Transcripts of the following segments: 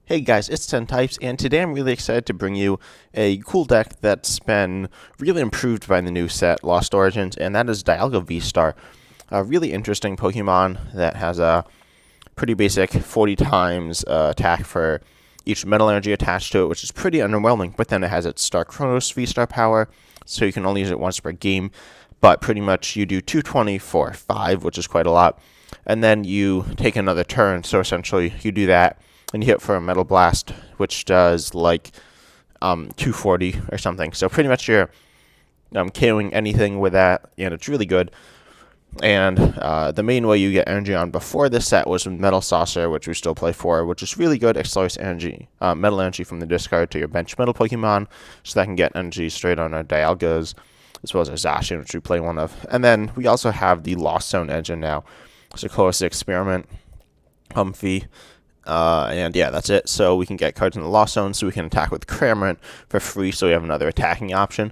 Hey guys, it's 10 Types, and today I'm really excited to bring you a cool deck that's been really improved by the new set, Lost Origins, and that is Dialga VSTAR. A really interesting Pokemon that has a pretty basic 40 times attack for each metal energy attached to it, which is pretty underwhelming, but then it has its Star Chronos VSTAR power, so you can only use it once per game, but pretty much you do 220 for 5, which is quite a lot, and then you take another turn, so essentially you do that, and you hit for a Metal Blast, which does like 240 or something. So pretty much you're KOing anything with that, and it's really good. And the main way you get energy on before this set was with Metal Saucer, which we still play for, which is really good. Accelerates energy, metal energy from the discard to your bench metal Pokemon, so that can get energy straight on our Dialgas, as well as our Zacian, which we play one of. And then we also have the Lost Zone engine now. So Close Experiment, Humphrey. And yeah, that's it. So we can get cards in the Lost Zone, so we can attack with Cramorant for free, so we have another attacking option.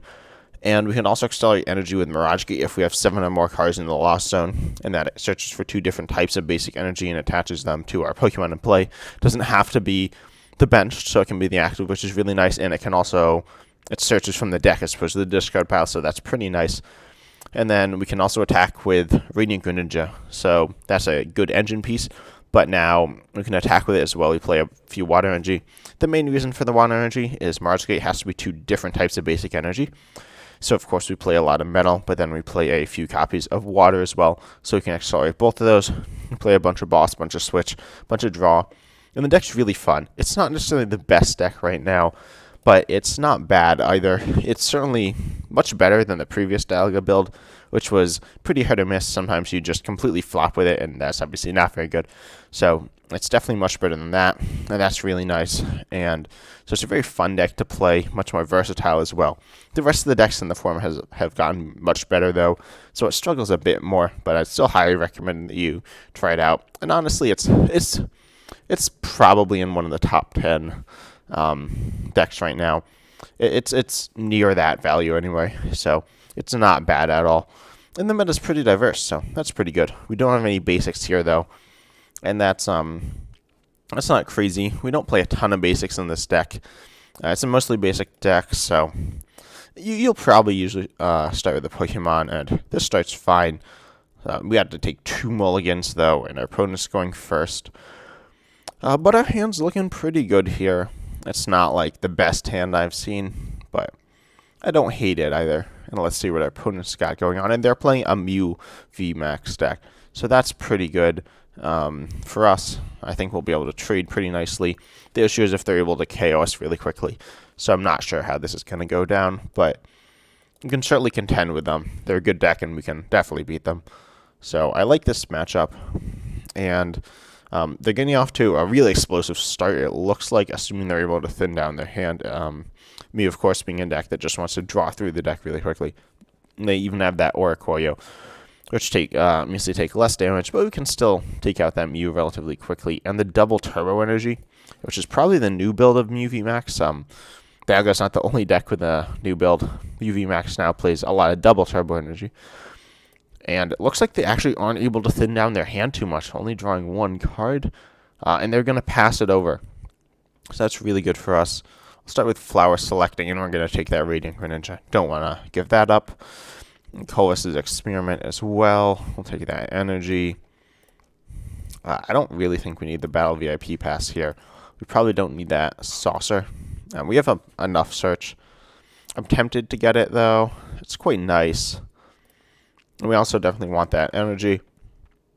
And we can also accelerate energy with Mirage Gate if we have 7 or more cards in the Lost Zone, and that it searches for 2 different types of basic energy and attaches them to our Pokemon in play. It doesn't have to be the bench, so it can be the active, which is really nice, and it searches from the deck as opposed to the discard pile, so that's pretty nice. And then we can also attack with Radiant Greninja, so that's a good engine piece. But now we can attack with it as well. We play a few water energy. The main reason for the water energy is Mirage Gate has to be 2 different types of basic energy. So of course we play a lot of metal, but then we play a few copies of water as well. So we can accelerate both of those. We play a bunch of boss, bunch of switch, bunch of draw. And the deck's really fun. It's not necessarily the best deck right now, but it's not bad either. It's certainly much better than the previous Dialga build, which was pretty hit or miss. Sometimes you just completely flop with it, and that's obviously not very good. So it's definitely much better than that, and that's really nice. And so it's a very fun deck to play, much more versatile as well. The rest of the decks in the form have gotten much better, though, so it struggles a bit more, but I'd still highly recommend that you try it out. And honestly, it's probably in one of the top 10 decks right now. It's near that value anyway, so it's not bad at all. And the meta's pretty diverse, so that's pretty good. We don't have any basics here though, and that's not crazy. We don't play a ton of basics in this deck. It's a mostly basic deck, so you'll probably usually start with the Pokemon, and this starts fine. We had to take 2 mulligans though, and our opponent's going first. But our hand's looking pretty good here. It's not like the best hand I've seen, but I don't hate it either. And let's see what our opponent's got going on. And they're playing a Mew VMAX deck, so that's pretty good for us. I think we'll be able to trade pretty nicely. The issue is if they're able to KO us really quickly. So I'm not sure how this is going to go down, but you can certainly contend with them. They're a good deck, and we can definitely beat them. So I like this matchup, and they're getting off to a really explosive start, it looks like, assuming they're able to thin down their hand. Me, of course, being a deck that just wants to draw through the deck really quickly. And they even have that Oricorio, which means they take less damage, but we can still take out that Mew relatively quickly. And the double Turbo Energy, which is probably the new build of Mew VMAX. Dialga's not the only deck with a new build. Mew VMAX now plays a lot of double Turbo Energy. And it looks like they actually aren't able to thin down their hand too much, only drawing 1 card. And they're going to pass it over. So that's really good for us. I'll start with Flower Selecting, and we're going to take that Radiant Greninja. Don't want to give that up. Colus's Experiment as well. We'll take that energy. I don't really think we need the Battle VIP pass here. We probably don't need that Saucer. We have enough search. I'm tempted to get it, though. It's quite nice. We also definitely want that energy,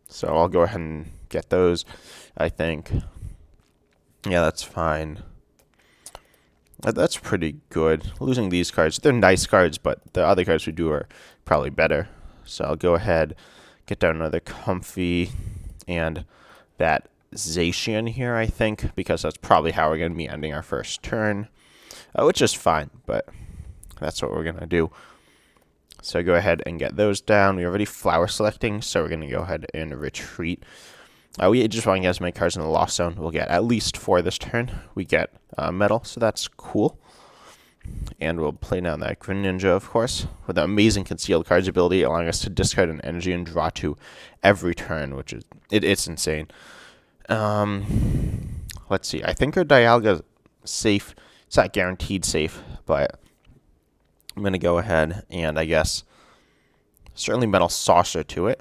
so I'll go ahead and get those, I think. Yeah, that's fine. That's pretty good. Losing these cards, they're nice cards, but the other cards we do are probably better. So I'll go ahead, get down another Comfy, and that Zacian here, I think, because that's probably how we're going to be ending our first turn, which is fine, but that's what we're going to do. So go ahead and get those down. We're already Flower Selecting, so we're going to go ahead and retreat. We just want to get as many cards in the Lost Zone. We'll get at least 4 this turn. We get Metal, so that's cool. And we'll play down that Greninja, of course, with the amazing Concealed Cards ability, allowing us to discard an energy and draw 2 every turn, which is it's insane. let's see. I think our Dialga safe. It's not guaranteed safe, but I'm going to go ahead and I guess certainly Metal Saucer to it.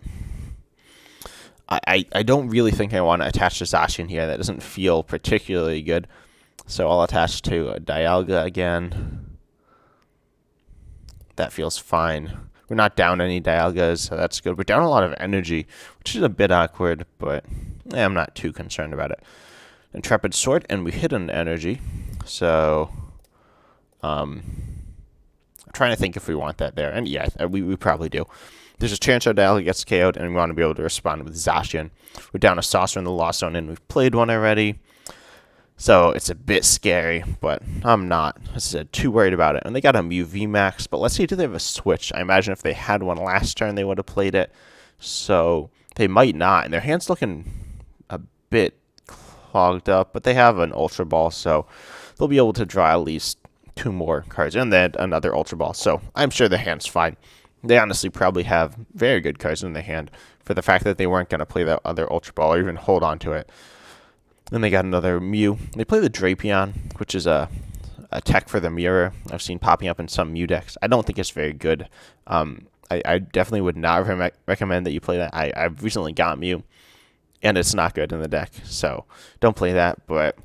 I don't really think I want to attach to Zacian here. That doesn't feel particularly good. So I'll attach to a Dialga again. That feels fine. We're not down any Dialgas, so that's good. We're down a lot of energy, which is a bit awkward, but I'm not too concerned about it. Intrepid Sword, and we hit an energy. So I'm trying to think if we want that there. And yeah, we probably do. There's a chance our Dialga gets KO'd, and we want to be able to respond with Zacian. We're down a Saucer in the Lost Zone, and we've played one already. So it's a bit scary, but I'm not, as I said, too worried about it. And they got a Mew VMAX, but let's see, do they have a switch? I imagine if they had one last turn, they would have played it. So they might not, and their hand's looking a bit clogged up, but they have an Ultra Ball, so they'll be able to draw at least 2 more cards, and then another Ultra Ball. So I'm sure the hand's fine. They honestly probably have very good cards in the hand for the fact that they weren't going to play that other Ultra Ball or even hold on to it. Then they got another Mew. They play the Drapion, which is a tech for the mirror. I've seen popping up in some Mew decks. I don't think it's very good. I definitely would not recommend that you play that. I've recently got Mew, and it's not good in the deck, so don't play that. But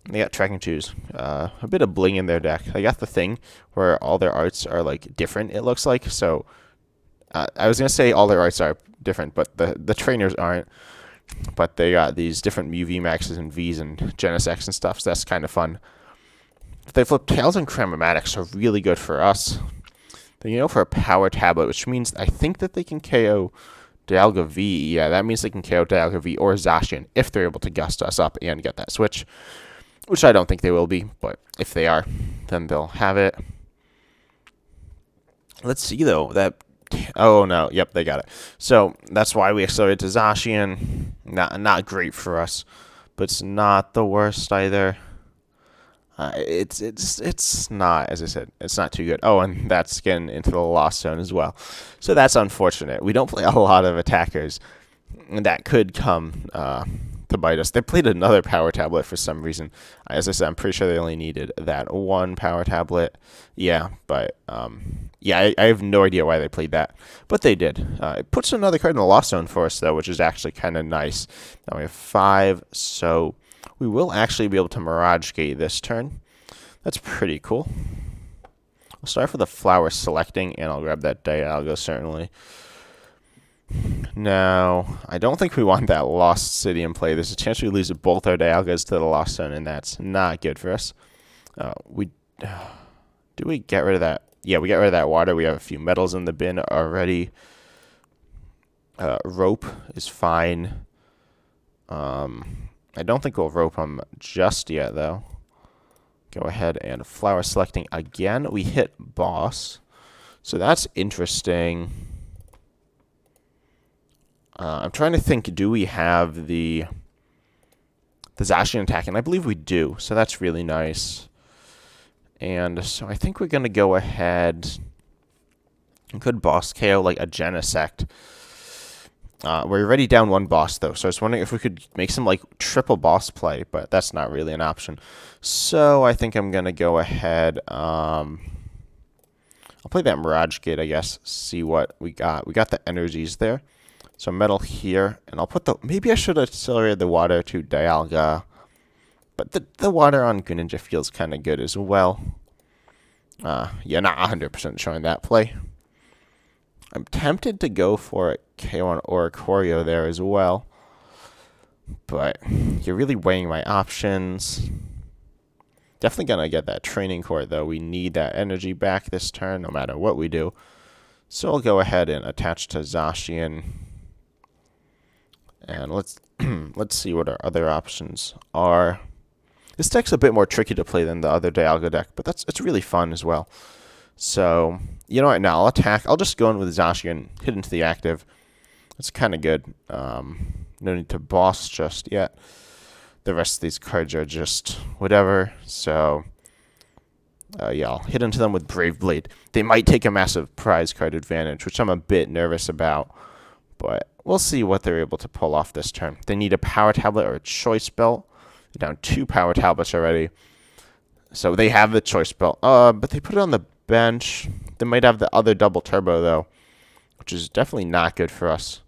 they got Tracking Shoes, a bit of bling in their deck. They got the thing where all their arts are like different, it looks like. So I was gonna say all their arts are different, but the trainers aren't. But they got these different Mew VMAXs and Vs and Genesects and stuff, so that's kind of fun. They flip Tails and Cramomatics are really good for us. They go for a Power Tablet, which means I think that they can KO Dialga V. Yeah, that means they can KO Dialga V or Zacian if they're able to gust us up and get that switch, which I don't think they will be, but if they are, then they'll have it. Let's see, though, that... Oh, no. Yep, they got it. So that's why we accelerated to Zacian. Not great for us, but it's not the worst either. It's not, as I said, it's not too good. Oh, and that's getting into the Lost Zone as well. So that's unfortunate. We don't play a lot of attackers that could come to bite us. They played another Power Tablet for some reason. As I said, I'm pretty sure they only needed that one Power Tablet. Yeah, but yeah, I have no idea why they played that, but they did. It puts another card in the Lost Zone for us, though, which is actually kind of nice. Now we have 5, so we will actually be able to Mirage Gate this turn. That's pretty cool. I'll start with the Flower Selecting, and I'll grab that Dialga, certainly. Now, I don't think we want that Lost City in play. There's a chance we lose both our Dialgas to the Lost Zone, and that's not good for us. Do we get rid of that? Yeah, we get rid of that water. We have a few metals in the bin already. Rope is fine. I don't think we'll rope them just yet, though. Go ahead and Flower Selecting again. We hit Boss. So that's interesting. I'm trying to think, do we have the Zacian attack? And I believe we do, so that's really nice. And so I think we're going to go ahead and could boss KO like a Genesect. We're already down 1 boss, though, so I was wondering if we could make some like triple boss play, but that's not really an option. So I think I'm going to go ahead. I'll play that Mirage Gate, I guess, see what we got. We got the energies there. So metal here, and I'll put the... Maybe I should have accelerated the water to Dialga. But the water on Greninja feels kind of good as well. Yeah, not 100% showing that play. I'm tempted to go for a K1 or a Choreo there as well. But you're really weighing my options. Definitely going to get that Training Court, though. We need that energy back this turn, no matter what we do. So I'll go ahead and attach to Zacian. And let's see what our other options are. This deck's a bit more tricky to play than the other Dialga deck, but it's really fun as well. So, you know what, now I'll attack. I'll just go in with Zacian, hit into the active. That's kind of good. No need to boss just yet. The rest of these cards are just whatever. So, yeah, I'll hit into them with Brave Blade. They might take a massive prize card advantage, which I'm a bit nervous about. But we'll see what they're able to pull off this turn. They need a Power Tablet or a Choice Belt. They're down 2 power tablets already. So they have the choice belt. But they put it on the bench. They might have the other double turbo, though, which is definitely not good for us.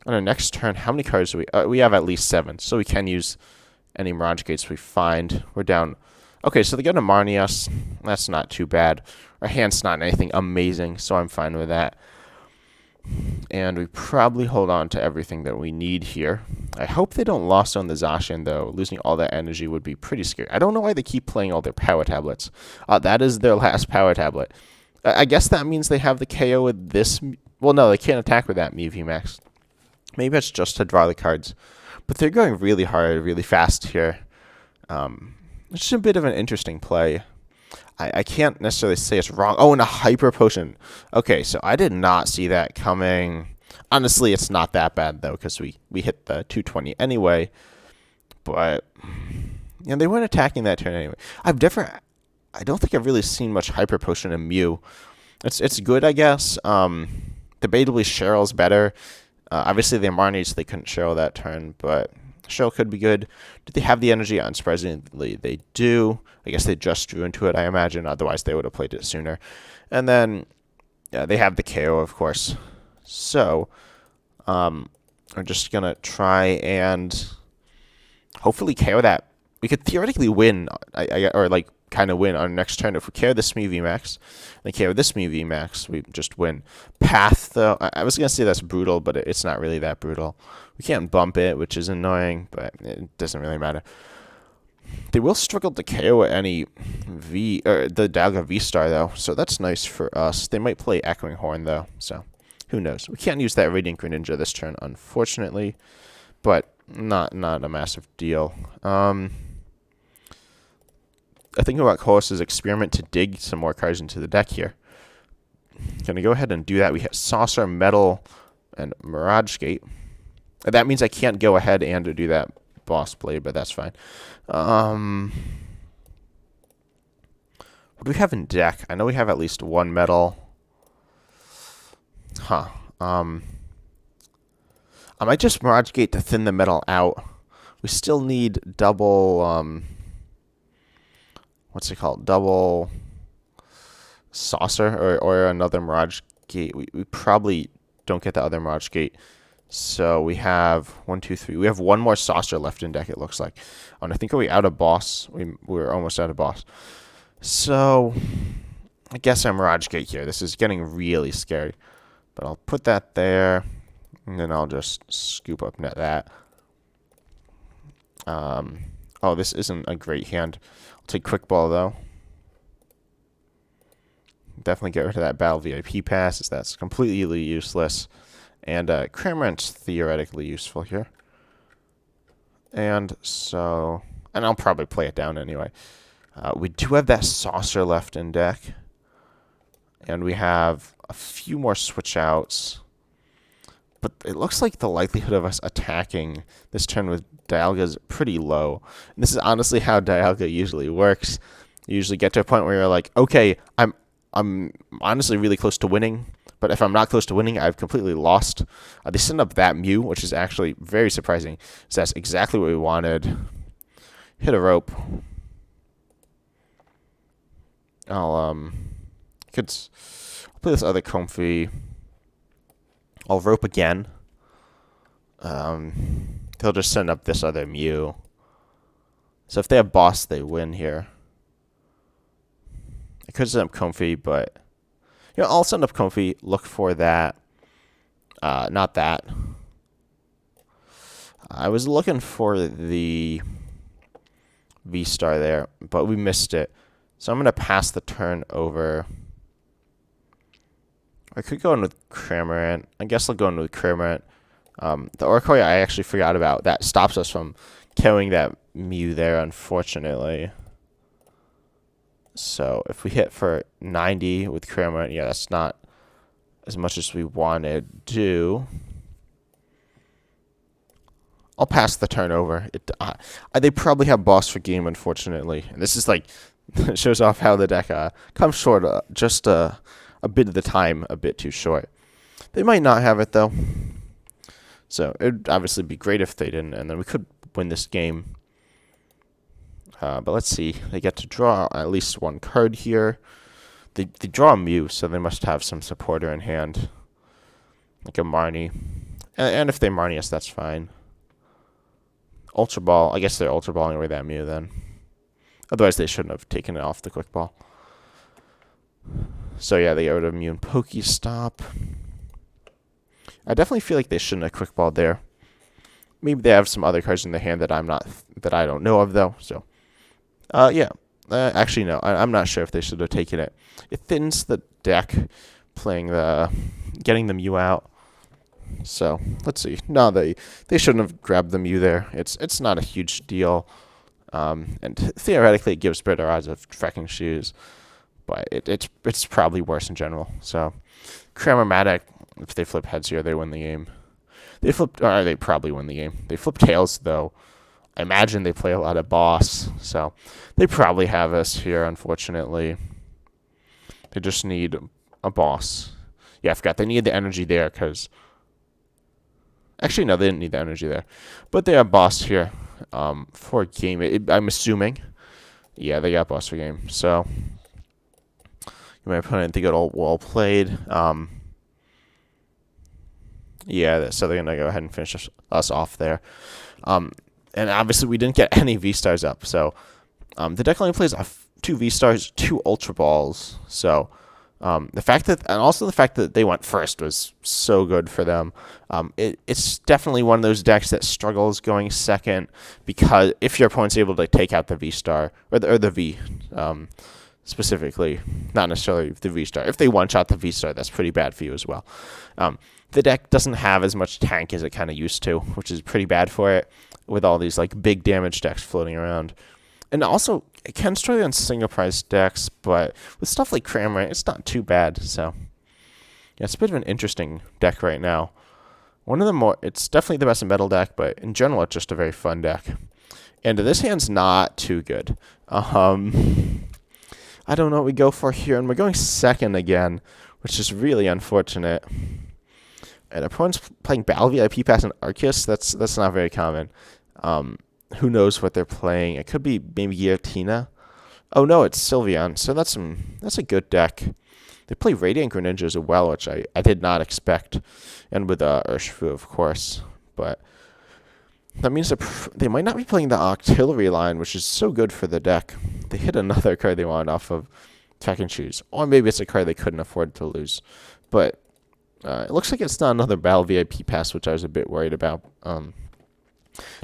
On our next turn, how many cards do we... we have at least 7, so we can use any Mirage Gates we find. We're down... Okay, so they go to Marnias. That's not too bad. Our hand's not anything amazing, so I'm fine with that. And we probably hold on to everything that we need here. I hope they don't lost on the Zacian, though. Losing all that energy would be pretty scary. I don't know why they keep playing all their power tablets. That is their last power tablet. I guess that means they have the KO with this... Well, no, they can't attack with that Mew VMAX. Maybe it's just to draw the cards. But they're going really hard, really fast here. It's just a bit of an interesting play. I can't necessarily say it's wrong. Oh, and a Hyper Potion. Okay, so I did not see that coming. Honestly, it's not that bad, though, because we hit the 220 anyway. But, they weren't attacking that turn anyway. I don't think I've really seen much Hyper Potion in Mew. It's good, I guess. Debatably, Cheryl's better. Obviously, the Marnies, they couldn't Cheryl that turn, but Cheryl could be good. Do they have the energy? Unsurprisingly, they do. I guess they just drew into it, I imagine. Otherwise, they would have played it sooner. And then, they have the KO, of course. So, we're just going to try and hopefully KO that. We could theoretically win, or like kind of win on our next turn. If we KO this Mew VMAX, and KO this Mew VMAX, we just win. Path, though, I was going to say that's brutal, but it's not really that brutal. We can't bump it, which is annoying, but it doesn't really matter. They will struggle to KO any the Dialga VSTAR, though, so that's nice for us. They might play Echoing Horn, though, so who knows. We can't use that Radiant Greninja this turn, unfortunately, but not a massive deal. I think about Colossus' experiment to dig some more cards into the deck here. Gonna go ahead and do that. We have Saucer, Metal, and Mirage Gate. That means I can't go ahead and do that Boss Blade, but that's fine. What do we have in deck? I know we have at least one Metal. I might just Mirage Gate to thin the Metal out. We still need double... what's it called? Double Saucer or another Mirage Gate. We probably don't get the other Mirage Gate. So we have 1, 2, 3. We have one more Saucer left in deck, it looks like. Oh, and I think are we out of boss? We're almost out of boss. So I guess I'm Mirage Gate here. This is getting really scary. But I'll put that there. And then I'll just scoop up net that. Oh, this isn't a great hand. I'll take Quick Ball, though. Definitely get rid of that Battle VIP pass, as that's completely useless. And Cramorant's theoretically useful here. And so... And I'll probably play it down anyway. We do have that Saucer left in deck. And we have a few more switch outs. But it looks like the likelihood of us attacking this turn with Dialga is pretty low. And this is honestly how Dialga usually works. You usually get to a point where you're like, okay, I'm honestly really close to winning. But if I'm not close to winning, I've completely lost. They send up that Mew, which is actually very surprising. So that's exactly what we wanted. Hit a rope. I'll play this other Comfy. I'll rope again. They'll just send up this other Mew. So if they have boss, they win here. I could send up Comfy, but... I'll send up Comfy, look for that. Not that. I was looking for the V-Star there, but we missed it. So I'm going to pass the turn over. I could go in with Cramorant. I guess I'll go in with Cramorant. The Orcoy I actually forgot about. That stops us from killing that Mew there, unfortunately. So if we hit for 90 with Cramorant, yeah, that's not as much as we wanted to do. I'll pass the turn over. They probably have boss for game, unfortunately. And this is like, it shows off how the deck comes short just a bit of the time, a bit too short. They might not have it, though. So it would obviously be great if they didn't, and then we could win this game. But let's see. They get to draw at least one card here. They draw a Mew, so they must have some supporter in hand, like a Marnie. And if they Marnie us, that's fine. Ultra Ball. I guess they're Ultra Balling away that Mew then. Otherwise, they shouldn't have taken it off the Quick Ball. So yeah, they got a Mew and Pokestop. I definitely feel like they shouldn't have Quick Balled there. Maybe they have some other cards in their hand that I don't know of though. So, yeah. Actually, no. I'm not sure if they should have taken it. It thins the deck, getting the Mew out. So let's see. No, they shouldn't have grabbed the Mew there. It's not a huge deal, and theoretically it gives better odds of Trekking Shoes, but it's probably worse in general. So Cramormatic, if they flip heads here, they win the game. They probably win the game. They flip tails though. I imagine they play a lot of boss, so they probably have us here. Unfortunately, they just need a boss. Yeah, I forgot they needed the energy there because. Actually, no, they didn't need the energy there. But they have boss here for a game. I'm assuming. Yeah, they got boss for game. So, my opponent, they got all well played. Yeah, so they're going to go ahead and finish us off there. And obviously, we didn't get any V-Stars up. So, the deck only plays 2 V-Stars, 2 Ultra Balls. So, the fact that they went first was so good for them. It's definitely one of those decks that struggles going second because if your opponent's able to take out the V-Star or the V, specifically, not necessarily the V-Star. If they one-shot the V-Star, that's pretty bad for you as well. The deck doesn't have as much tank as it kind of used to, which is pretty bad for it with all these like big damage decks floating around. And also, it can struggle on single price decks, but with stuff like Cramorant, it's not too bad. So, yeah, it's a bit of an interesting deck right now. It's definitely the best metal deck, but in general, it's just a very fun deck. And this hand's not too good. I don't know what we go for here, and we're going second again, which is really unfortunate. And opponent's playing Battle VIP Pass and Arceus. That's not very common. Who knows what they're playing? It could be maybe Giratina. Oh no, it's Sylveon. So that's a good deck. They play Radiant Greninja as well, which I did not expect, and with Urshifu, of course. But that means they might not be playing the Octillery line, which is so good for the deck. They hit another card they wanted off of Trekking Shoes, or maybe it's a card they couldn't afford to lose. But it looks like it's not another Battle VIP Pass, which I was a bit worried about.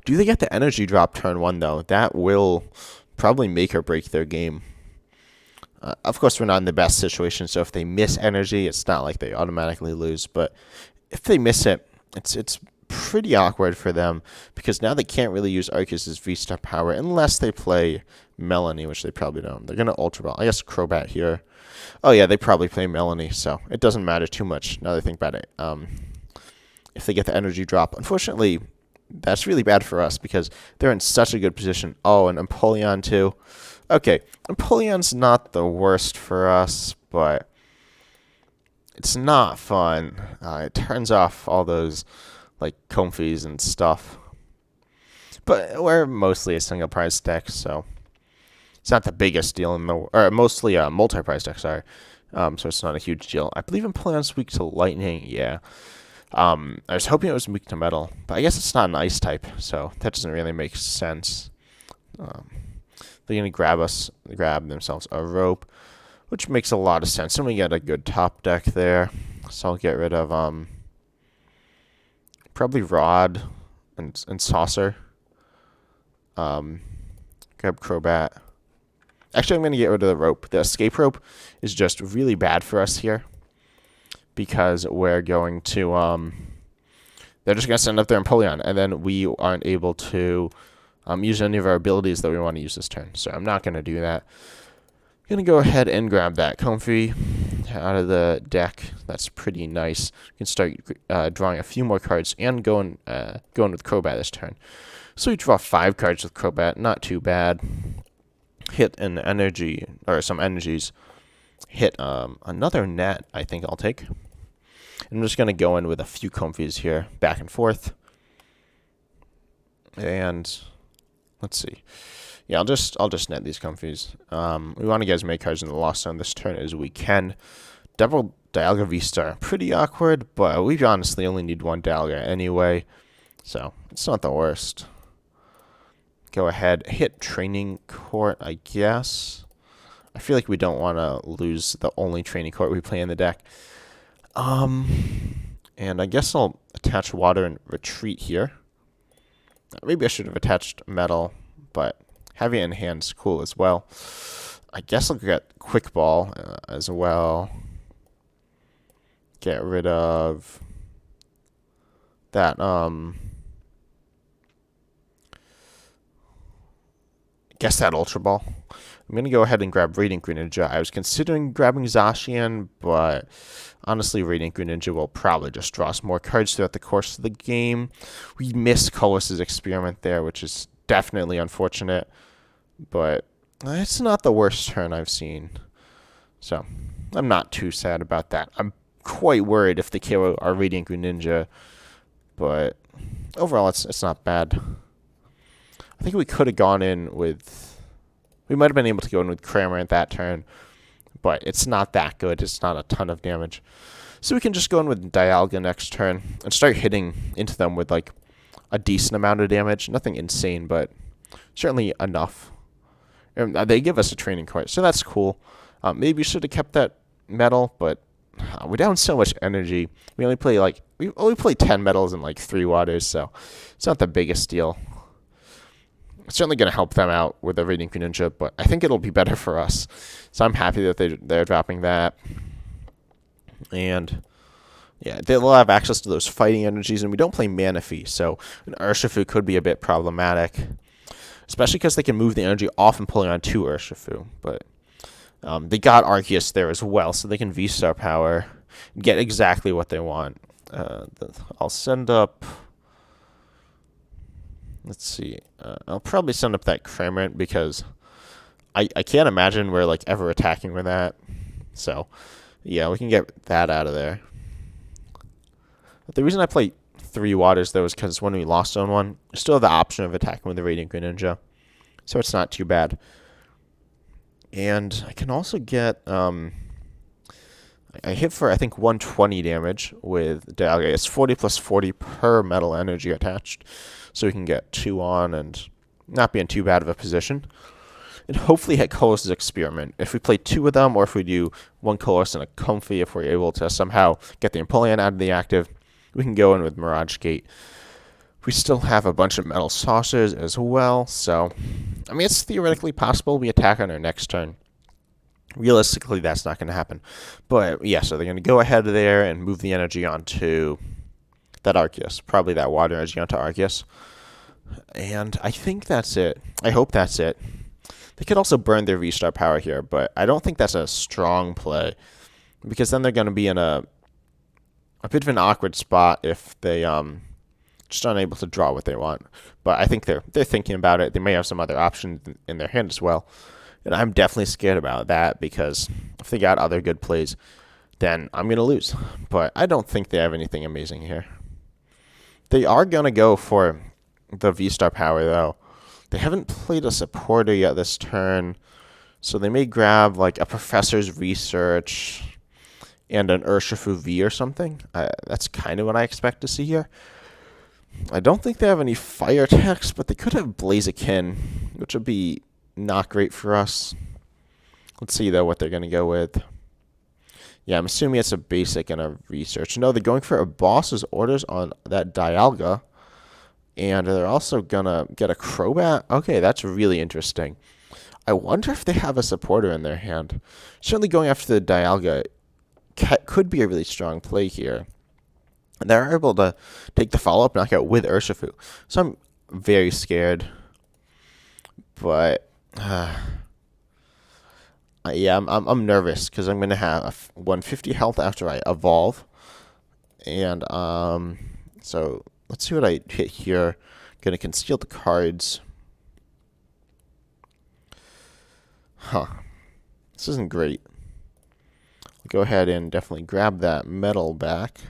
Do they get the energy drop turn 1, though? That will probably make or break their game. Of course, we're not in the best situation, so if they miss energy, it's not like they automatically lose. But if they miss it, it's pretty awkward for them, because now they can't really use Arceus' V-Star power unless they play Melanie, which they probably don't. They're going to Ultra Ball. I guess Crobat here. Oh, yeah, they probably play Melanie, so it doesn't matter too much now that I think about it. If they get the energy drop. Unfortunately, that's really bad for us because they're in such a good position. Oh, and Empoleon too. Okay, Empoleon's not the worst for us, but it's not fun. It turns off all those like Comfies and stuff. But we're mostly a single price deck, so it's not the biggest deal in the or mostly a multi-price deck. Sorry, so it's not a huge deal. I believe Empoleon's weak to lightning. Yeah. I was hoping it was weak to metal, but I guess it's not an ice type, so that doesn't really make sense. They're going to grab themselves a rope, which makes a lot of sense. And we get a good top deck there, so I'll get rid of probably Rod and Saucer. Grab Crobat. Actually, I'm going to get rid of the rope. The escape rope is just really bad for us here, because we're going to, they're just going to send up their Empoleon, and then we aren't able to use any of our abilities that we want to use this turn. So I'm not going to do that. I'm going to go ahead and grab that Comfrey out of the deck. That's pretty nice. We can start drawing a few more cards and going with Crobat this turn. So we draw 5 cards with Crobat, not too bad. Hit an energy, or some energies. Hit another net, I think I'll take. I'm just going to go in with a few Comfies here, back and forth. And let's see. Yeah, I'll just net these comfies. We want to get as many cards in the lost zone this turn as we can. Double Dialga VSTAR. Pretty awkward, but we honestly only need one Dialga anyway, so it's not the worst. Go ahead, hit Training Court, I guess. I feel like we don't want to lose the only Training Court we play in the deck. And I guess I'll attach Water and Retreat here. Maybe I should have attached Metal, but having it in hand's cool as well. I guess I'll get Quick Ball as well. Get rid of that, guess that Ultra Ball. I'm going to go ahead and grab Radiant Greninja. I was considering grabbing Zacian, but honestly, Radiant Greninja will probably just draw us more cards throughout the course of the game. We missed Colossus Experiment there, which is definitely unfortunate, but it's not the worst turn I've seen. So I'm not too sad about that. I'm quite worried if they kill our Radiant Greninja, but overall, it's not bad. I think we could have gone in with... We might have been able to go in with Cramorant that turn, but it's not that good. It's not a ton of damage. So we can just go in with Dialga next turn and start hitting into them with, like, a decent amount of damage. Nothing insane, but certainly enough. And they give us a Training Court, so that's cool. Maybe we should have kept that Metal, but we're down so much energy. We only play 10 metals and, like, 3 waters, so it's not the biggest deal. It's certainly going to help them out with the Radiant Greninja, but I think it'll be better for us. So I'm happy that they're dropping that. And yeah, they'll have access to those fighting energies, and we don't play Manaphy, so an Urshifu could be a bit problematic, especially because they can move the energy off and pulling on 2 Urshifu. But they got Arceus there as well, so they can V-Star power and get exactly what they want. I'll send up... Let's see. I'll probably send up that Cramorant because I can't imagine we're like ever attacking with that. So, yeah, we can get that out of there. But the reason I play 3 waters though is because when we lost zone 1, we still have the option of attacking with the Radiant Greninja, so it's not too bad. And I can also get I hit for I think 120 damage with Dialga. It's 40 plus 40 per metal energy attached. So we can get 2 on and not be in too bad of a position. And hopefully hit Colossus Experiment. If we play 2 of them, or if we do 1 Colossus and a Comfy, if we're able to somehow get the Empoleon out of the active, we can go in with Mirage Gate. We still have a bunch of Metal Saucers as well, so... I mean, it's theoretically possible we attack on our next turn. Realistically, that's not going to happen. But, yeah, so they're going to go ahead there and move the energy onto... that Arceus, probably that water energy onto Arceus. And I think that's it. I hope that's it. They could also burn their V-Star power here, but I don't think that's a strong play, because then they're going to be in a bit of an awkward spot if they just aren't able to draw what they want. But I think they're thinking about it. They may have some other options in their hand as well, and I'm definitely scared about that, because if they got other good plays, then I'm going to lose. But I don't think they have anything amazing here. They are going to go for the V-Star power, though. They haven't played a supporter yet this turn, so they may grab like a Professor's Research and an Urshifu V or something. That's kind of what I expect to see here. I don't think they have any fire attacks, but they could have Blaziken, which would be not great for us. Let's see, though, what they're going to go with. Yeah, I'm assuming it's a basic and a research. No, they're going for a boss's orders on that Dialga. And they're also going to get a Crobat. Okay, that's really interesting. I wonder if they have a supporter in their hand. Certainly going after the Dialga could be a really strong play here. And they're able to take the follow-up knockout with Urshifu. So I'm very scared. But... yeah, I'm nervous because I'm going to have 150 health after I evolve. And, so let's see what I hit here. Going to conceal the cards. Huh. This isn't great. I'll go ahead and definitely grab that metal back.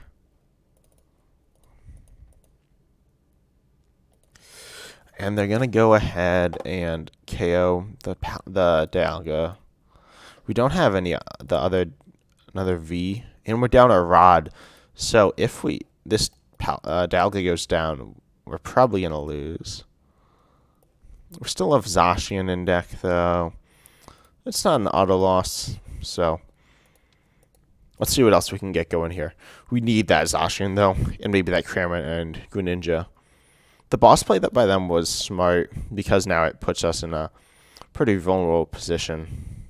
And they're going to go ahead and KO the Dialga. We don't have another V, and we're down a Rod. So if this Dialga goes down, we're probably going to lose. We still have Zacian in deck, though. It's not an auto loss, so let's see what else we can get going here. We need that Zacian, though, and maybe that Kramer and Greninja. The boss play by them was smart because now it puts us in a pretty vulnerable position,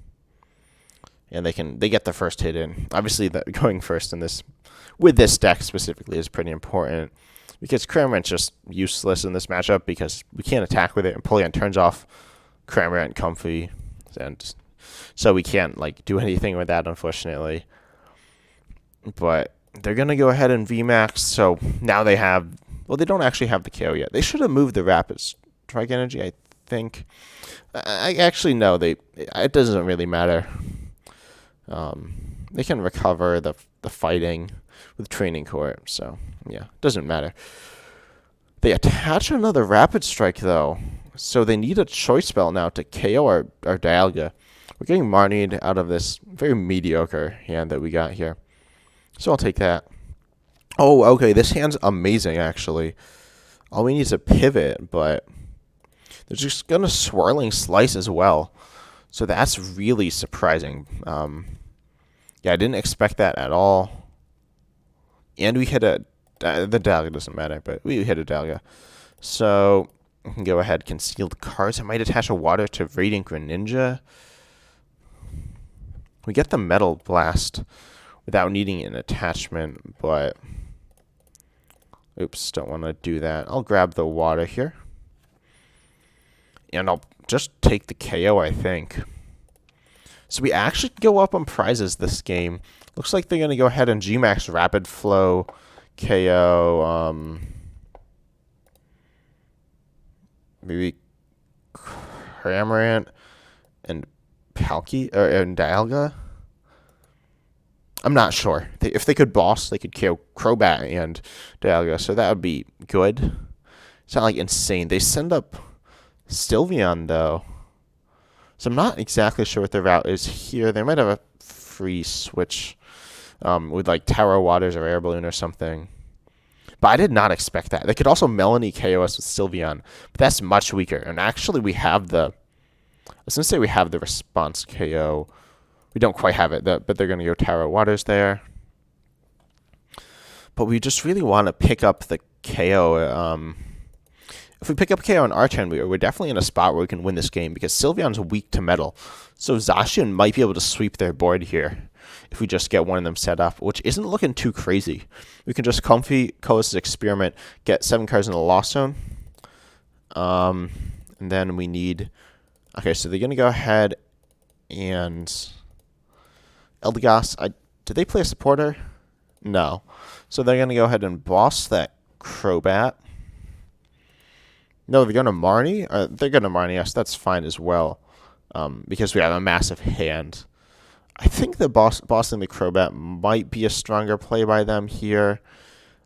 and they get the first hit in. Obviously, going first in with this deck specifically is pretty important because Cramorant's just useless in this matchup because we can't attack with it, and Polion turns off Cramorant Comfy, and so we can't do anything with that, unfortunately. But they're gonna go ahead and VMAX, so now they have. Well, they don't actually have the KO yet. They should have moved the Rapid Strike Energy, I think. I actually no, it doesn't really matter. They can recover the fighting with Training Court, so yeah, it doesn't matter. They attach another Rapid Strike though, so they need a choice spell now to KO our Dialga. We're getting Marnied out of this very mediocre hand that we got here, so I'll take that. Oh, okay, this hand's amazing, actually. All we need is a pivot, but they're just going to Swirling Slice as well. So that's really surprising. Yeah, I didn't expect that at all. And we hit the Dialga doesn't matter, but we hit a Dialga. So we can go ahead, Concealed Cards. I might attach a Water to Radiant Greninja. We get the Metal Blast without needing an attachment, but oops, don't want to do that. I'll grab the Water here. And I'll just take the KO, I think. So we actually go up on prizes this game. Looks like they're going to go ahead and Gmax Rapid Flow KO. Maybe Cramorant and and Dialga. I'm not sure. If they could boss, they could KO Crobat and Dialga, so that would be good. It's not insane. They send up Sylveon though, so I'm not exactly sure what their route is here. They might have a free switch with Tower Waters or Air Balloon or something. But I did not expect that. They could also Melanie KO us with Sylveon, but that's much weaker. And actually, we have the response KO. We don't quite have it, but they're going to go Tower Waters there. But we just really want to pick up the KO. If we pick up KO on our turn, we're definitely in a spot where we can win this game because Sylveon's weak to Metal. So Zacian might be able to sweep their board here if we just get one of them set up, which isn't looking too crazy. We can just Comfy Colossus Experiment, get 7 cards in the Lost Zone. And then we need... Okay, so they're going to go ahead and... Eldegoss, did they play a supporter? No. So they're going to go ahead and boss that Crobat. No, they're going to Marnie? They're going to Marnie us. That's fine as well, because we have a massive hand. I think the bossing the Crobat might be a stronger play by them here.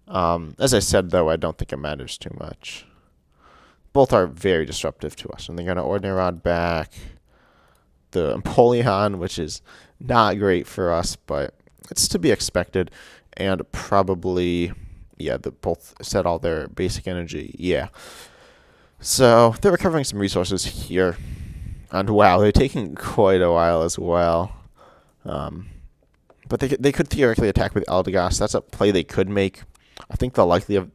As I said, though, I don't think it matters too much. Both are very disruptive to us. And they're going to Ordinary Rod back. The Empoleon, which is not great for us, but it's to be expected. And probably, yeah, both set all their basic energy. Yeah. So they're recovering some resources here. And wow, they're taking quite a while as well. But they could theoretically attack with Eldegoss. That's a play they could make. I think the likelihood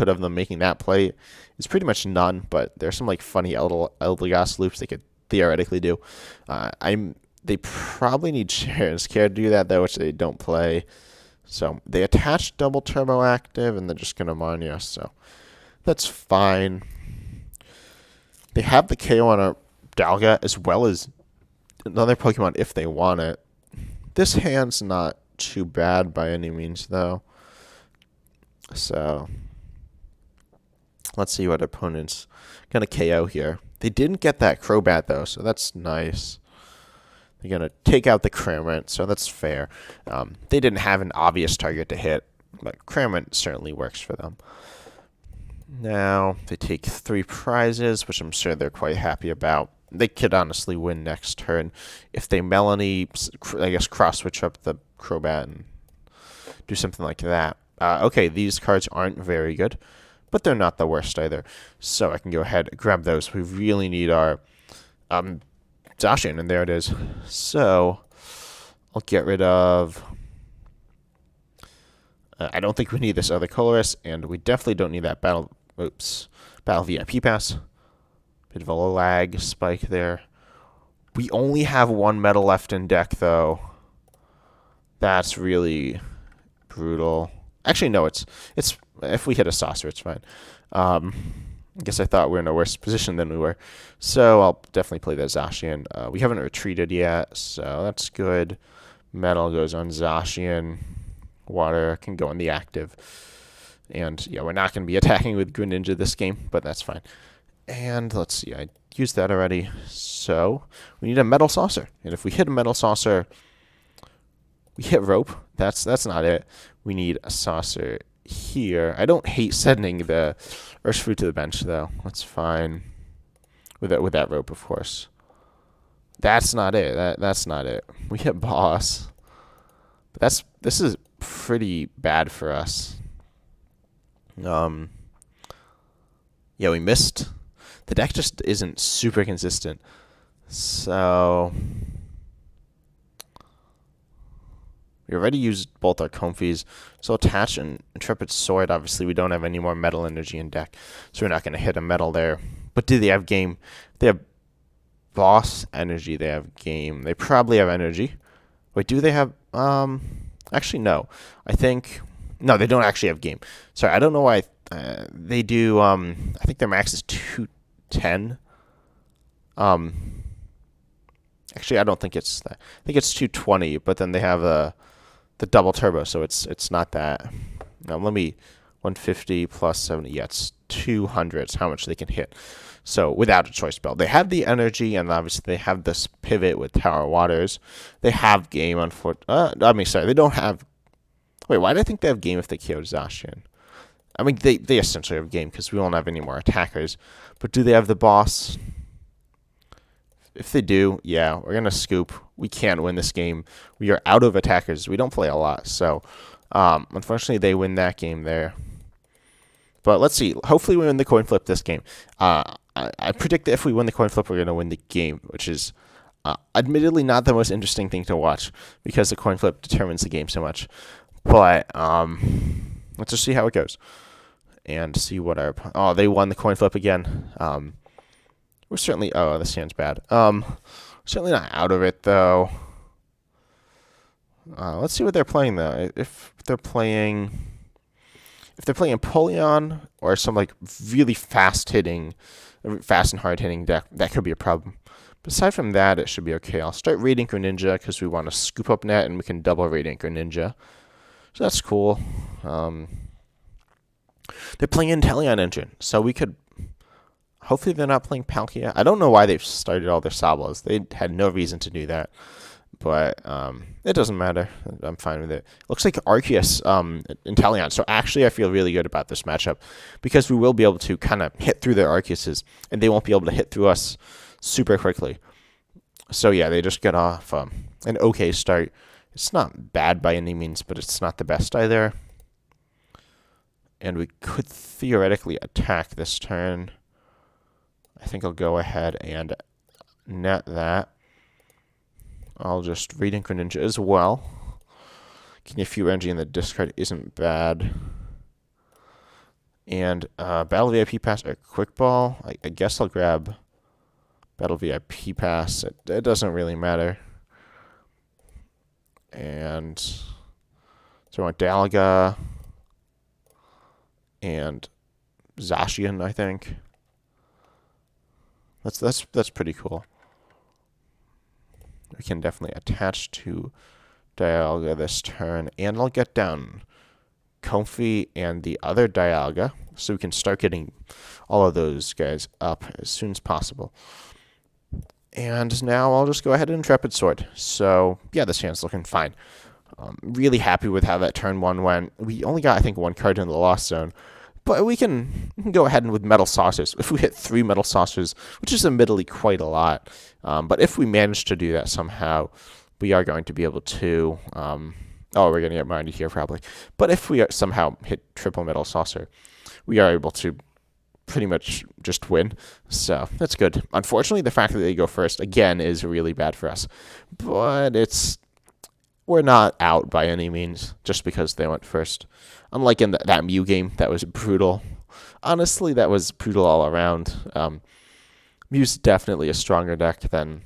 of them making that play is pretty much none. But there's some funny Eldegoss loops they could theoretically do. They probably need Sharon's Care to do that though, which they don't play. So they attach Double Turbo Active, and they're just gonna Marnie us. So that's fine. They have the KO on our Dialga as well as another Pokemon if they want it. This hand's not too bad by any means, though. So let's see what opponent's going to KO here. They didn't get that Crobat, though, so that's nice. They're going to take out the Cramorant, so that's fair. They didn't have an obvious target to hit, but Cramorant certainly works for them. Now they take 3 prizes, which I'm sure they're quite happy about. They could honestly win next turn if they Melanie, I guess, cross switch up the Crobat and do something like that. Okay, these cards aren't very good, but they're not the worst either. So I can go ahead and grab those. We really need our Zacian, and there it is. So I'll get rid of... I don't think we need this other colorist, and we definitely don't need that battle VIP pass. Bit of a lag spike there. We only have 1 metal left in deck, though. That's really brutal. Actually, no, it's if we hit a saucer, it's fine. I guess I thought we were in a worse position than we were. So I'll definitely play the Zacian. We haven't retreated yet, so that's good. Metal goes on Zacian. Water can go in the active. And yeah, we're not going to be attacking with Greninja this game, but that's fine. And let's see, I used that already. So we need a metal saucer. And if we hit a metal saucer, we hit rope. That's not it. We need a saucer here. I don't hate sending the Urshifu to the bench, though. That's fine. With that rope, of course. That's not it. That's not it. We hit boss. But this is pretty bad for us. Yeah, we missed. The deck just isn't super consistent. So we already used both our Comfies. So attach an Intrepid Sword. Obviously, we don't have any more metal energy in deck, so we're not going to hit a metal there. But do they have game? They have boss energy. They have game. They probably have energy. Wait, do they have... Actually, no. I think... No, they don't actually have game. Sorry, I don't know why they do... I think their max is 210. Actually, I don't think it's that. I think it's 220, but then they have the double turbo, so it's not that. Now, let me... 150 plus 70. Yeah, it's 200. It's how much they can hit. So, without a choice spell. They have the energy, and obviously they have this pivot with Tower Waters. They have game, unfortunately. Sorry, they don't have... Wait, why do I think they have game if they KO Zacian? I mean, they essentially have game because we don't have any more attackers. But do they have the boss? If they do, yeah, we're going to scoop. We can't win this game. We are out of attackers. We don't play a lot. So, unfortunately, they win that game there. But let's see. Hopefully, we win the coin flip this game. I predict that if we win the coin flip, we're going to win the game, which is admittedly not the most interesting thing to watch because the coin flip determines the game so much. But let's just see how it goes and see what our... Oh, they won the coin flip again. We're certainly... Oh, this hand's bad. Certainly not out of it, though. Let's see what they're playing, though. If they're playing Empoleon or some like really fast and hard hitting deck, that could be a problem. But aside from that, it should be okay. I'll start Radiant Greninja because we want to scoop up net and we can double Radiant Greninja. So that's cool. They're playing Inteleon Engine, so we could... Hopefully they're not playing Palkia. I don't know why they've started all their Sablas. They had no reason to do that. But it doesn't matter. I'm fine with it. Looks like Arceus Inteleon. So actually I feel really good about this matchup because we will be able to kind of hit through their Arceuses and they won't be able to hit through us super quickly. So yeah, they just get off an okay start. It's not bad by any means, but it's not the best either. And we could theoretically attack this turn. I think I'll go ahead and net that. I'll just Radiant Greninja as well. Getting a few energy in the discard isn't bad. And Battle VIP Pass or Quick Ball. I guess I'll grab Battle VIP Pass. It doesn't really matter. And so I want Dialga and Zacian, I think. That's pretty cool. We can definitely attach to Dialga this turn, and I'll get down Comfy and the other Dialga, so we can start getting all of those guys up as soon as possible. And now I'll just go ahead and Intrepid Sword. So, yeah, this hand's looking fine. Really happy with how that turn 1 went. We only got, I think, 1 card in the Lost Zone, But we can go ahead and with metal saucers. If we hit 3 metal saucers, which is admittedly quite a lot, but if we manage to do that somehow, we are going to be able to. Oh, we're going to get minded here probably. But if we somehow hit triple metal saucer, we are able to pretty much just win. So that's good. Unfortunately, the fact that they go first again is really bad for us. But we're not out by any means just because they went first. Unlike in that Mew game, that was brutal. Honestly, that was brutal all around. Mew's definitely a stronger deck than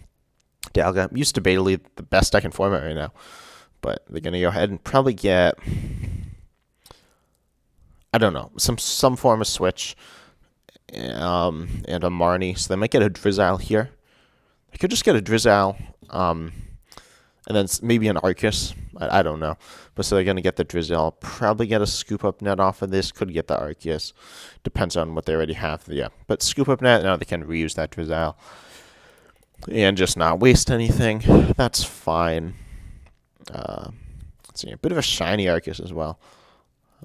Dialga. Mew's debatably the best deck in format right now. But they're going to go ahead and probably get, I don't know, some form of switch and a Marnie. So they might get a Drizzile here. They could just get a Drizzile and then maybe an Arceus. I don't know. But so they're going to get the Drizzile. Probably get a Scoop Up Net off of this. Could get the Arceus. Depends on what they already have. Yeah. But Scoop Up Net, now they can reuse that Drizzile. And just not waste anything. That's fine. Let's see, a bit of a shiny Arceus as well.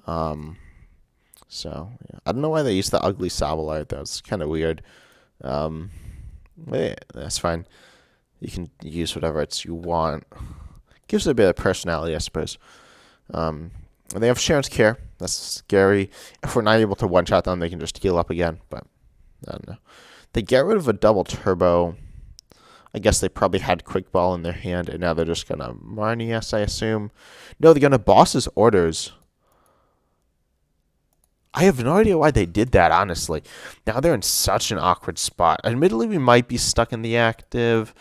So yeah. I don't know why they used the ugly Sableye. That was kind of weird. Yeah, that's fine. You can use whatever arts you want. Gives it a bit of personality, I suppose. They have Sharon's Care. That's scary. If we're not able to one-shot them, they can just heal up again. But I don't know. They get rid of a double turbo. I guess they probably had Quick Ball in their hand, and now they're just going to Marnie, yes, I assume. No, they're going to Boss's Orders. I have no idea why they did that, honestly. Now they're in such an awkward spot. Admittedly, we might be stuck in the active,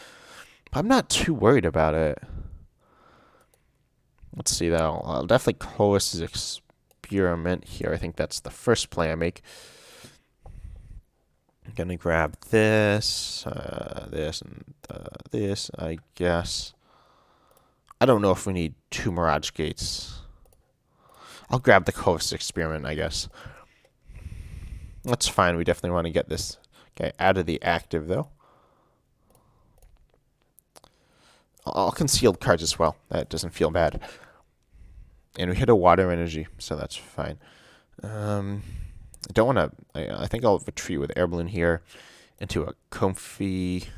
but I'm not too worried about it. Let's see, though. I'll definitely Coas's Experiment here. I think that's the first play I make. I'm going to grab this, this, and this, I guess. I don't know if we need 2 Mirage Gates. I'll grab the Coast Experiment, I guess. That's fine. We definitely want to get this guy out of the active, though. I'll concealed cards as well. That doesn't feel bad. And we hit a Water Energy, so that's fine. I don't want to. I think I'll retreat with Air Balloon here into a Comfy.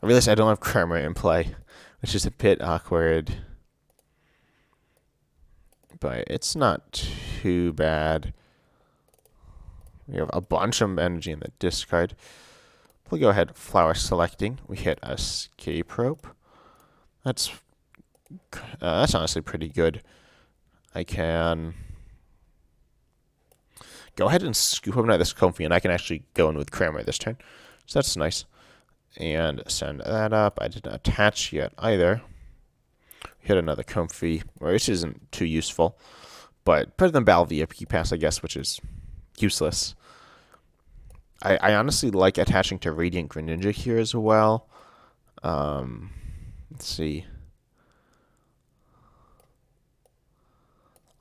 I realize I don't have Cramorant in play, which is a bit awkward. But it's not too bad. We have a bunch of energy in the discard. We'll go ahead, Flower Selecting. We hit Escape Rope. That's honestly pretty good. I can go ahead and scoop up this Comfy, and I can actually go in with Cramorant this turn. So that's nice. And send that up. I didn't attach yet either. Hit another Comfy, which isn't too useful. But better than Battle VIP Pass, I guess, which is useless. I honestly like attaching to Radiant Greninja here as well. Let's see.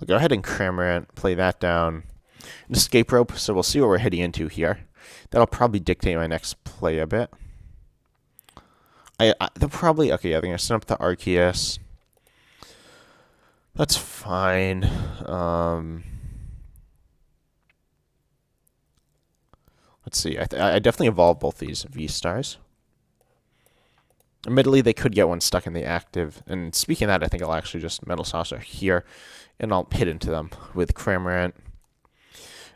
I'll go ahead and Cramorant, play that down. An Escape Rope, so we'll see what we're heading into here. That'll probably dictate my next play a bit. They'll probably, okay, yeah, they're going to send up the Arceus. That's fine. Let's see. I definitely evolved both these V-Stars. Admittedly, they could get one stuck in the active. And speaking of that, I think I'll actually just Metal Saucer here. And I'll hit into them with Cramorant.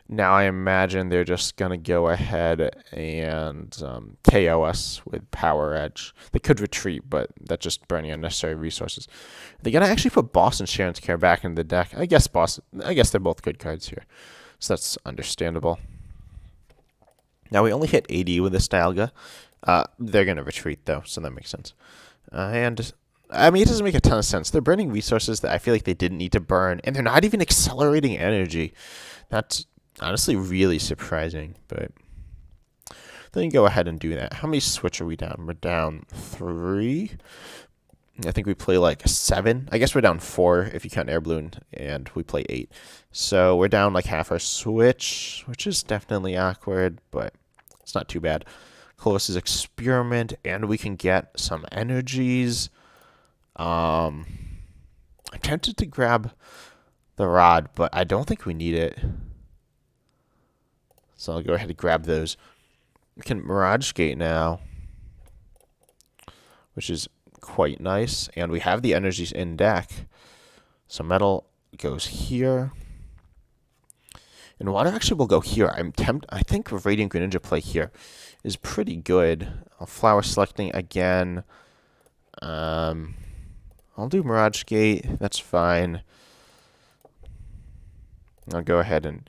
Now I imagine they're just going to go ahead and KO us with Power Edge. They could retreat, but that's just burning unnecessary resources. They're going to actually put Boss and Sharon's Care back in the deck. I guess they're both good cards here. So that's understandable. Now we only hit 80 with this Dialga. They're going to retreat, though, so that makes sense. And I mean, it doesn't make a ton of sense. They're burning resources that I feel like they didn't need to burn, and they're not even accelerating energy. That's honestly really surprising, but then you go ahead and do that. How many switch are we down? We're down 3. I think we play like 7. I guess we're down 4 if you count Air Balloon, and we play 8. So we're down like half our switch, which is definitely awkward, but it's not too bad. Closest Experiment, and we can get some energies. I'm tempted to grab the rod, but I don't think we need it. So I'll go ahead and grab those. We can Mirage Gate now, which is quite nice. And we have the energies in deck. So metal goes here. And water actually will go here. I think Radiant Greninja play here is pretty good. Flower selecting again. I'll do Mirage Gate. That's fine. I'll go ahead and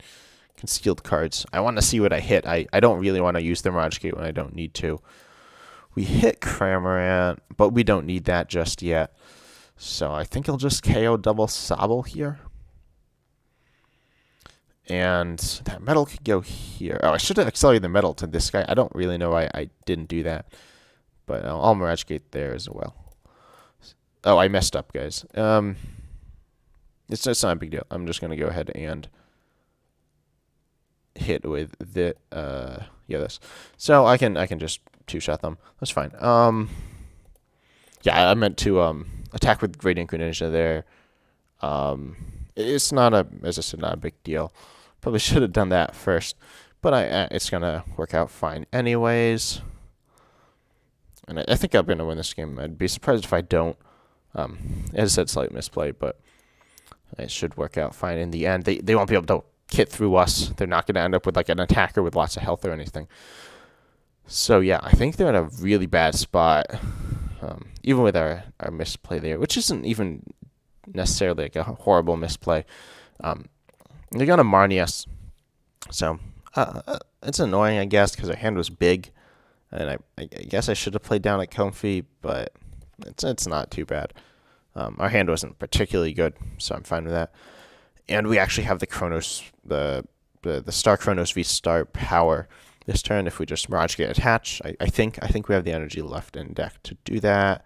concealed cards. I want to see what I hit. I don't really want to use the Mirage Gate when I don't need to. We hit Cramorant, but we don't need that just yet. So I think I'll just KO double Sobble here. And that metal could go here. Oh, I should have accelerated the metal to this guy. I don't really know why I didn't do that. But I'll Mirage Gate there as well. Oh, I messed up, guys. It's not a big deal. I'm just going to go ahead and hit with the this. So I can just two-shot them. That's fine. Yeah, I meant to attack with Radiant Greninja there. It's not as I said, not a big deal. Probably should have done that first, but it's gonna work out fine anyways. And I think I'm gonna win this game. I'd be surprised if I don't. As I said, slight misplay, but it should work out fine in the end. They won't be able to hit through us. They're not gonna end up with like an attacker with lots of health or anything. So yeah, I think they're in a really bad spot. Even with our misplay there, which isn't even necessarily like a horrible misplay. They're going to Marnie us. So it's annoying, I guess, because our hand was big. And I guess I should have played down at Comfy, but it's not too bad. Our hand wasn't particularly good, so I'm fine with that. And we actually have the Chronos, the Star Chronos VSTAR power this turn if we just Mirage Gate attach. I think we have the energy left in deck to do that.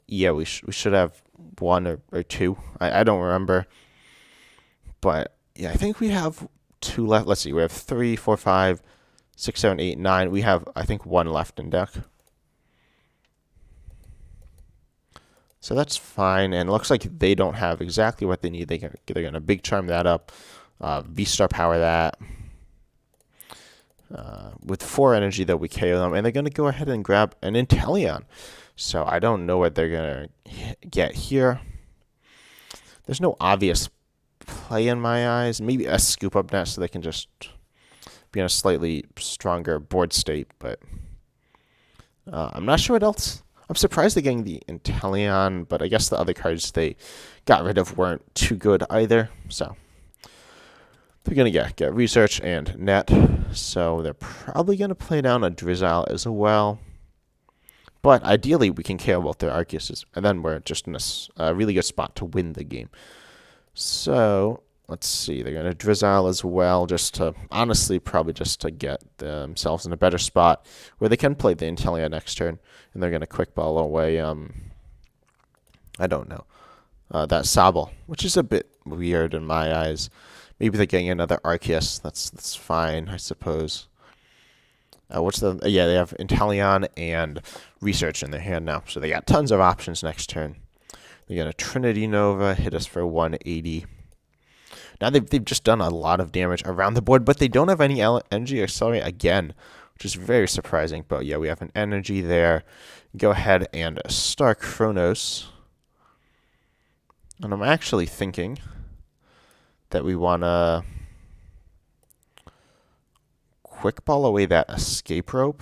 Yeah, we should have one or two. I don't remember. But yeah, I think we have two left. Let's see. We have 3, 4, 5, 6, 7, 8, 9. We have, I think, one left in deck. So that's fine. And it looks like they don't have exactly what they need. They're going to Big Charm that up. VSTAR power that. With 4 energy, though, we KO them. And they're going to go ahead and grab an Inteleon. So I don't know what they're going to get here. There's no obvious play in my eyes. Maybe a Scoop Up Net so they can just be in a slightly stronger board state. But I'm not sure what else. I'm surprised they're getting the Inteleon, but I guess the other cards they got rid of weren't too good either. So they're going to get Research and Net. So they're probably going to play down a Drizzile as well. But ideally, we can KO both their Arceuses, and then we're just in a really good spot to win the game. So let's see. They're going to Drizzile as well, honestly, probably just to get themselves in a better spot where they can play the Inteleon next turn, and they're going to Quick Ball away. I don't know. That Sobble, which is a bit weird in my eyes. Maybe they're getting another Arceus. That's fine, I suppose. They have Inteleon and Research in their hand now. So they got tons of options next turn. They got a Trinity Nova, hit us for 180. Now they've just done a lot of damage around the board, but they don't have any energy accelerate again, which is very surprising. But yeah, we have an energy there. Go ahead and Star Chronos. And I'm actually thinking that we want to Quick Ball away that Escape Rope.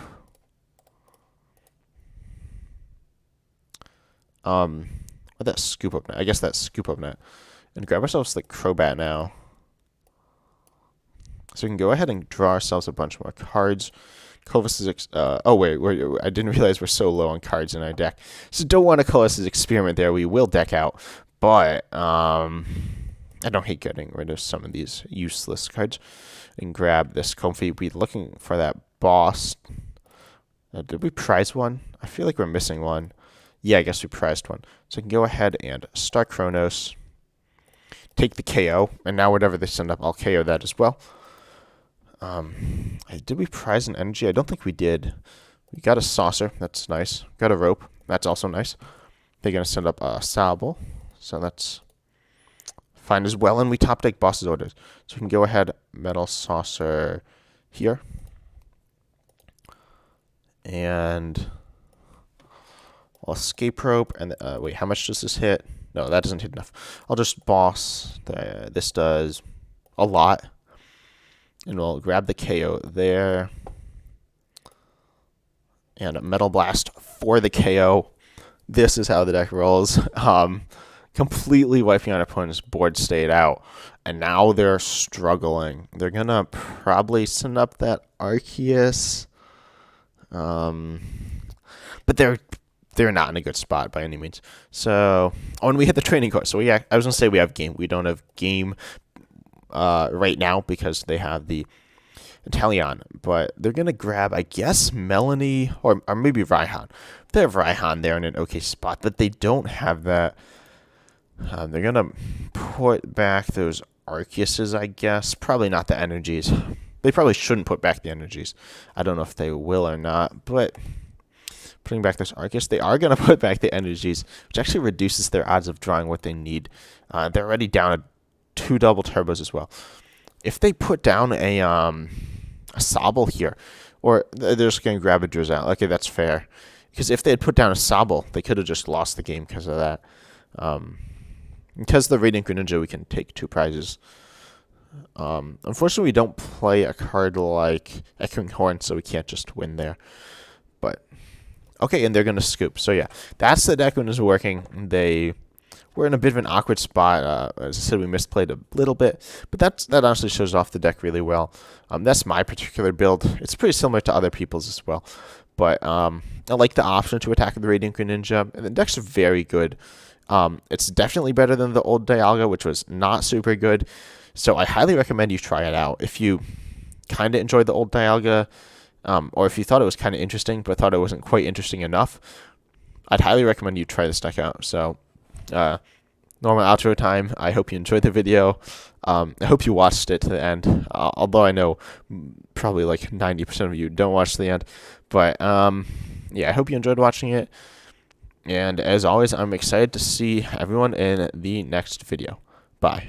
Or that Scoop Up Net. I guess that Scoop Up Net. And grab ourselves the Crobat now. So we can go ahead and draw ourselves a bunch more cards. Colossus I didn't realize we're so low on cards in our deck. So don't want to Colossus Experiment there. We will deck out. But I don't hate getting rid of some of these useless cards. And grab this Comfy. We're looking for that boss. Did we prize one? I feel like we're missing one. Yeah, I guess we prized one. So I can go ahead and Star Chronos. Take the KO. And now whatever they send up, I'll KO that as well. Did we prize an energy? I don't think we did. We got a Saucer. That's nice. Got a Rope. That's also nice. They're going to send up a Sobble. So that's fine as well. And we top deck boss's orders. So we can go ahead, metal saucer here. And I'll escape rope. And wait, how much does this hit? No, that doesn't hit enough. I'll just boss. This does a lot. And we'll grab the KO there. And a Metal Blast for the KO. This is how the deck rolls. Completely wiping out opponent's board state out. And now they're struggling. They're going to probably send up that Arceus. But they're not in a good spot by any means. So, when we hit the training course. So, I was going to say we have game. We don't have game right now because they have the Italian. But they're going to grab, I guess, Melanie or maybe Raihan. They have Raihan there in an okay spot, but they don't have that. They're going to put back those Arceuses, I guess. Probably not the energies. They probably shouldn't put back the energies. I don't know if they will or not, but putting back this Arceus, they are going to put back the energies, which actually reduces their odds of drawing what they need. They're already down at 2 double turbos as well. If they put down a Sobble here, or they're just going to grab a Drizzle, okay, that's fair. Because if they had put down a Sobble, they could have just lost the game because of that. Because of the Radiant Greninja, we can take 2 prizes. Unfortunately, we don't play a card like Echoing Horn, so we can't just win there. But okay, and they're going to scoop. So yeah, that's the deck when it's working. They were in a bit of an awkward spot. As I said, we misplayed a little bit, but that honestly shows off the deck really well. That's my particular build. It's pretty similar to other people's as well. But I like the option to attack the Radiant Greninja, and the decks are very good. It's definitely better than the old Dialga, which was not super good. So I highly recommend you try it out. If you kind of enjoyed the old Dialga, or if you thought it was kind of interesting but thought it wasn't quite interesting enough, I'd highly recommend you try this deck out. So, normal outro time. I hope you enjoyed the video. I hope you watched it to the end, although I know probably like 90% of you don't watch the end. But, yeah, I hope you enjoyed watching it. And as always, I'm excited to see everyone in the next video. Bye.